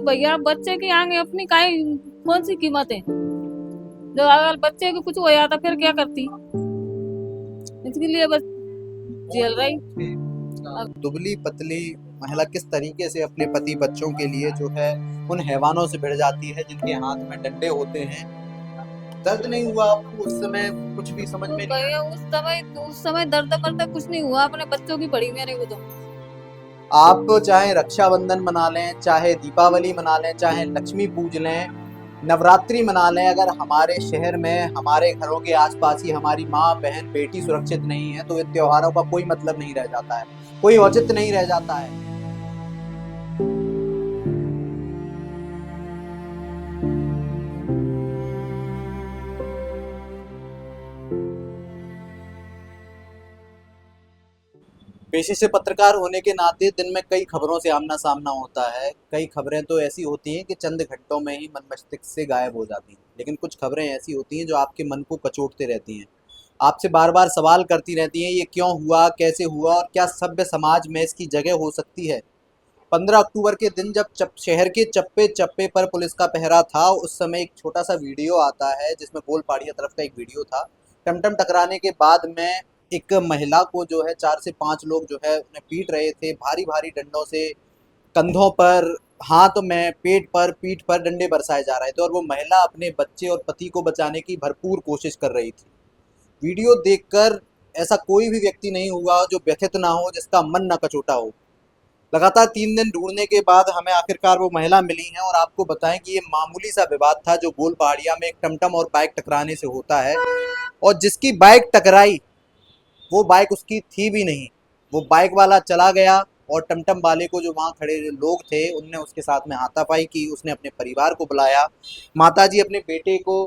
भैया बच्चे की आगे अपनी काई कौन सी कीमत है। जब अगर बच्चे को कुछ हो जाता फिर क्या करती। इसके लिए बस झेल रही। अब दुबली पतली महिला किस तरीके से अपने पति बच्चों के लिए जो है उन हैवानों से भिड़ जाती है जिनके हाथ में डंडे होते हैं। दर्द नहीं हुआ आपको उस समय? कुछ भी समझ में नहीं भैया आया? उस समय दर्द मर्द कुछ नहीं हुआ, अपने बच्चों की पड़ी मेरे को तो। आप चाहे रक्षाबंधन मना लें, चाहे दीपावली मना लें, चाहे लक्ष्मी पूज लें, नवरात्रि मना लें, अगर हमारे शहर में हमारे घरों के आसपास ही हमारी माँ बहन बेटी सुरक्षित नहीं है तो इन त्योहारों का कोई मतलब नहीं रह जाता है, कोई औचित्य नहीं रह जाता है। पेशे से पत्रकार होने के नाते दिन में कई खबरों से आमना सामना होता है। कई खबरें तो ऐसी होती हैं कि चंद घंटों में ही मन मस्तिष्क से गायब हो जाती हैं, लेकिन कुछ खबरें ऐसी होती हैं जो आपके मन को कचोटते रहती हैं, आपसे बार बार सवाल करती रहती हैं, ये क्यों हुआ, कैसे हुआ और क्या सभ्य समाज में इसकी जगह हो सकती है। 15 अक्टूबर के दिन जब शहर के चप्पे चप्पे पर पुलिस का पहरा था, उस समय एक छोटा सा वीडियो आता है जिसमें गोलपाड़िया तरफ का एक वीडियो था। टमटम टकराने के बाद में एक महिला को जो है 4 से 5 लोग जो है उन्हें पीट रहे थे, भारी भारी डंडों से कंधों पर, हाथ में, पेट पर, पीठ पर डंडे बरसाए जा रहे थे और वो महिला अपने बच्चे और पति को बचाने की भरपूर कोशिश कर रही थी। वीडियो देखकर ऐसा कोई भी व्यक्ति नहीं हुआ जो व्यथित ना हो, जिसका मन ना कचोटा हो। लगातार 3 दिन ढूंढने के बाद हमें आखिरकार वो महिला मिली हैं और आपको बताएं कि ये मामूली सा विवाद था जो गोलपहाड़िया में एक टमटम और बाइक टकराने से होता है, और जिसकी बाइक टकराई वो बाइक उसकी थी भी नहीं। वो बाइक वाला चला गया और टमटम वाले को, जो वहाँ खड़े लोग थे, उनने उसके साथ में हाथापाई की। उसने अपने परिवार को बुलाया। माताजी अपने बेटे को,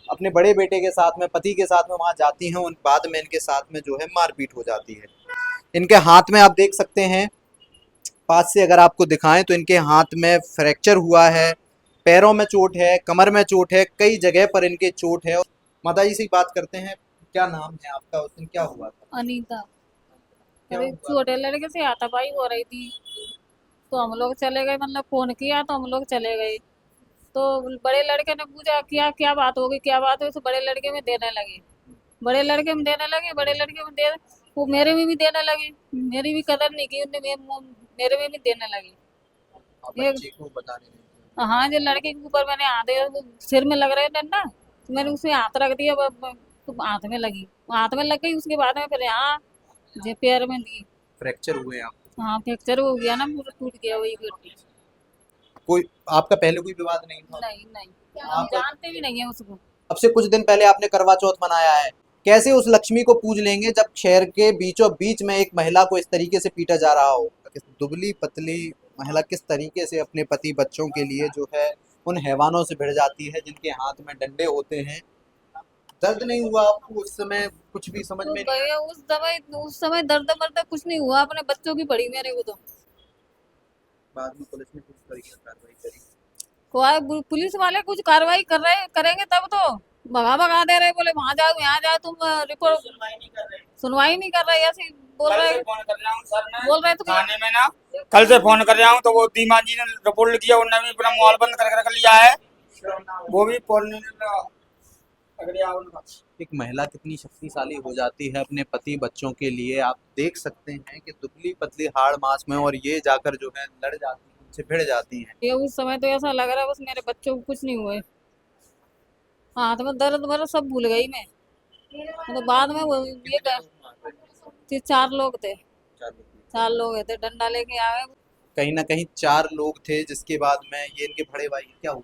अपने बड़े बेटे के साथ में, पति के साथ में वहाँ जाती हैं, उन बाद में इनके साथ में जो है मारपीट हो जाती है। इनके हाथ में आप देख सकते हैं, पास से अगर आपको दिखाएं तो इनके हाथ में फ्रैक्चर हुआ है, पैरों में चोट है, कमर में चोट है, कई जगह पर इनके चोट है। माता जी से ही बात करते हैं, क्या नाम है आपका? उस दिन क्या हुआ था? अनीता। क्या अरे हुआ? छोटे लड़के से हाथापाई हो रही थी, तो हम लोग चले गए, मतलब फोन किया तो हम लोग चले गए। तो बड़े लड़के ने पूछा क्या क्या बात होगी, क्या बात हुई, तो बड़े लड़के में देने लगे। बड़े लड़के में देने लगे, बड़े लड़के में दे, वो मेरे में भी देने लगे। मेरी भी कदर नहीं की उनने, मेरे में भी देने लगे। ये बच्चे को बताने नहीं हाँ, जो लड़के के ऊपर मैंने हाथ वो सिर में लग रहे थे ना, तो मैंने उसमें हाथ रख दिया। तो हाथ में लगी, हाथ में लग गई, उसके बाद में फिर यहाँ जे पैर में दी। फ्रैक्चर हुए आप? हाँ, फ्रैक्चर हो गया ना, पूरा टूट गया वही हड्डी। कोई आपका पहले कोई विवाद नहीं था? नहीं नहीं, हम आप जानते भी नहीं है उसको। अब से कुछ दिन पहले आपने करवा चौथ मनाया है, कैसे उस लक्ष्मी को पूज लेंगे जब शहर के बीचों बीच में एक महिला को इस तरीके से पीटा जा रहा हो। दुबली पतली महिला किस तरीके से अपने पति बच्चों के लिए जो है उन हैवानों से भिड़ जाती है जिनके हाथ में डंडे होते हैं। दर्द नहीं हुआ आपको उस समय? कुछ भी समझ तो में नहीं आया? भैया उस समय दर्द मर्द कुछ नहीं हुआ, अपने बच्चों की पड़ी मेरे को तो। बाद में पुलिस ने किस तरीके से कार्रवाई करी? पुलिस वाले कुछ कार्रवाई कर रहे करेंगे तब तो। भगा भगा दे रहे, बोले वहां जाओ यहाँ जाओ, तुम रिपोर्ट सुनवाई नहीं कर रहे, ऐसे ही बोल कल रहे। से फोन कर रहा हूँ सर, मैं बोल रहे तो थाने में ना, कल से फोन कर रहा हूँ तो वो दीमा जी ने रिपोर्ट लिख दिया, उन्होंने भी पूरा मोबाइल बंद करके रख लिया है। वो भी फोन एक महिला कितनी शक्तिशाली हो जाती है अपने पति बच्चों के लिए, आप देख सकते हैं कि दुबली पतली हाड़ मास में, और ये जाकर जो है लड़ जाती हैं, उनसे भिड़ जाती हैं। ये उस समय तो ऐसा लग रहा है बस मेरे बच्चों को कुछ नहीं हुए। हाथ में दर्द वर्द सब भूल गई मैं। तो बाद में वो ये चार लोग थे, चार लोग थे, डंडा लेके आए। कहीं ना कहीं 4 लोग थे, जिसके बाद में ये इनके बड़े भाई, क्या हुआ?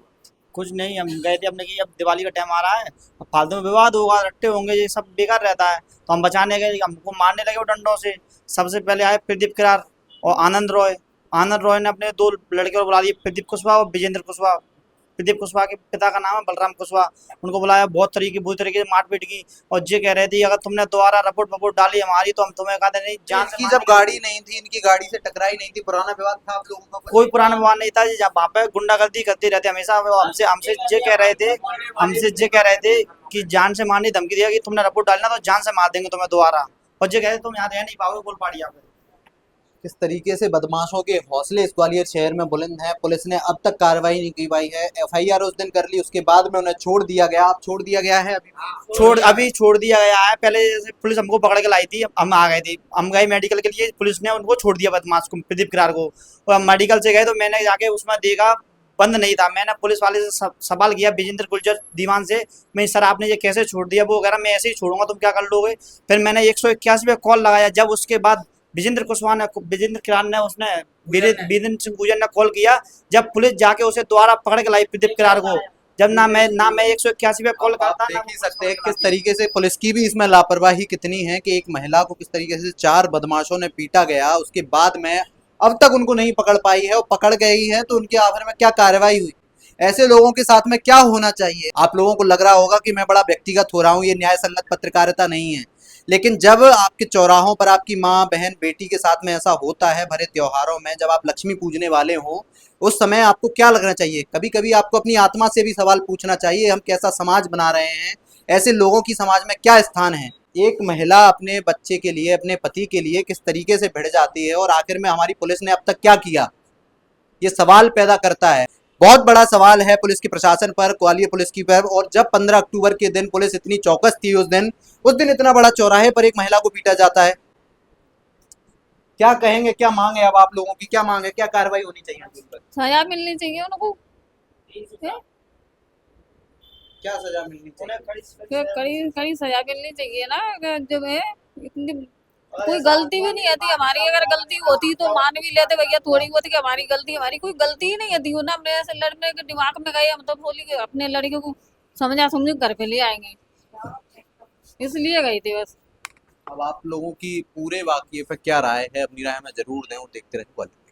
कुछ नहीं, हम गए थे अपने की, अब दिवाली का टाइम आ रहा है, अब फालतू में विवाद होगा, रट्टे होंगे, ये सब बेकार रहता है, तो हम बचाने गए, हमको मारने लगे वो डंडों से। सबसे पहले आए प्रदीप किरार और आनंद रॉय। आनंद रॉय ने अपने 2 लड़के को बुला लिए, प्रदीप कुशवाहा और विजेंद्र कुशवाहा। प्रदीप कुशवाहा के पिता का नाम है बलराम कुशवाहा। उनको बुलाया, बहुत तरीके बुरी तरीके से मारपीट की, और ये कह रहे थे अगर तुमने दोबारा रपोट वपोट डाली हमारी तो हम तुम्हें कहते नहीं, जान से इनकी मारने जब की गाड़ी धमकी। नहीं थी, इनकी गाड़ी से टकराई नहीं थी, पुराना विवाद था आप लोगों का कुछ? कोई पुराना विवाद नहीं था जी, जहाँ वहाँ पे गुंडागर्दी करते रहते हमेशा। वो हमसे हमसे ये कह रहे थे, हमसे ये कह रहे थे कि जान से मारने की धमकी दिया कि तुमने रपोट डालना तो जान से मार देंगे तुम्हें दोबारा, और ये कह रहे तुम यहाँ रह नहीं पाओगे गोलपाड़िया पे। किस तरीके से बदमाशों के हौसले इस ग्वालियर शहर में बुलंद हैं। पुलिस ने अब तक कार्रवाई नहीं की पाई है। एफआईआर उस दिन कर ली, उसके बाद में उन्हें छोड़ दिया गया। अब छोड़ दिया गया है अभी छोड़ दिया गया है। पहले जैसे पुलिस हमको पकड़ के लाई थी, हम आ गए थे, हम गए मेडिकल के लिए, पुलिस ने उनको छोड़ दिया बदमाश को, प्रदीप किरार को। और हम मेडिकल से गए तो मैंने जाके उसमें देखा बंद नहीं था। मैंने पुलिस वाले से सवाल किया, विजेंद्र गुर्जर दीवान से, मैं सर आपने ये कैसे छोड़ दिया? वो कह रहा मैं ऐसे ही छोड़ूंगा, तुम क्या कर लोगे? फिर मैंने 181 पे कॉल लगाया। जब उसके बाद विजेंद्र किरार ने उसने वीरेंद्र सिंह गुर्जर ने कॉल किया, जब पुलिस जाके उसे दोबारा पकड़ के लाई प्रदीप किरार को, जब ना मैं 181 पे कॉल करता। देख ही सकते हैं किस तरीके से पुलिस की भी इसमें लापरवाही कितनी है कि एक महिला को किस तरीके से 4 बदमाशों ने पीटा गया, उसके बाद में अब तक उनको नहीं पकड़ पाई है। और पकड़ गई है तो उनके आखिर में क्या कार्रवाई हुई? ऐसे लोगों के साथ में क्या होना चाहिए? आप लोगों को लग रहा होगा कि मैं बड़ा व्यक्तिगत हो रहा हूँ, ये न्याय संगत पत्रकारिता नहीं है, लेकिन जब आपके चौराहों पर आपकी माँ बहन बेटी के साथ में ऐसा होता है, भरे त्योहारों में जब आप लक्ष्मी पूजने वाले हो, उस समय आपको क्या लगना चाहिए? कभी कभी आपको अपनी आत्मा से भी सवाल पूछना चाहिए, हम कैसा समाज बना रहे हैं, ऐसे लोगों की समाज में क्या स्थान है? एक महिला अपने बच्चे के लिए, अपने पति के लिए किस तरीके से भिड़ जाती है और आखिर में हमारी पुलिस ने अब तक क्या किया, ये सवाल पैदा करता है। बहुत बड़ा सवाल है पुलिस के प्रशासन पर, ग्वालियर पुलिस की पर। और जब 15 अक्टूबर के दिन पुलिस इतनी चौकस थी, उस दिन इतना बड़ा चौराहे पर एक महिला को पीटा जाता है। क्या कहेंगे, क्या मांग है अब आप लोगों की, क्या मांग है, क्या कार्रवाई होनी चाहिए उन पर? सजा मिलनी चाहिए उनको। क्या सजा मिलनी चाहिए? कड़ी कड़ी सजा मिलनी चाहिए ना। अगर जो है इतनी कोई गलती भी नहीं आती हमारी, अगर गलती होती तो मान भी लेते भैया थोड़ी बहुत कि हमारी गलती, हमारी कोई गलती ही नहीं आती। ना हमने ऐसे लड़ने के दिमाग में गए, हम तो बोली कि अपने लड़के को समझा समझ घर पे ले आएंगे, इसलिए गई थी बस। अब आप लोगों की पूरे वाकये पर क्या राय है, अपनी राय में जरूर दें और देखते रहें ग्वालियर।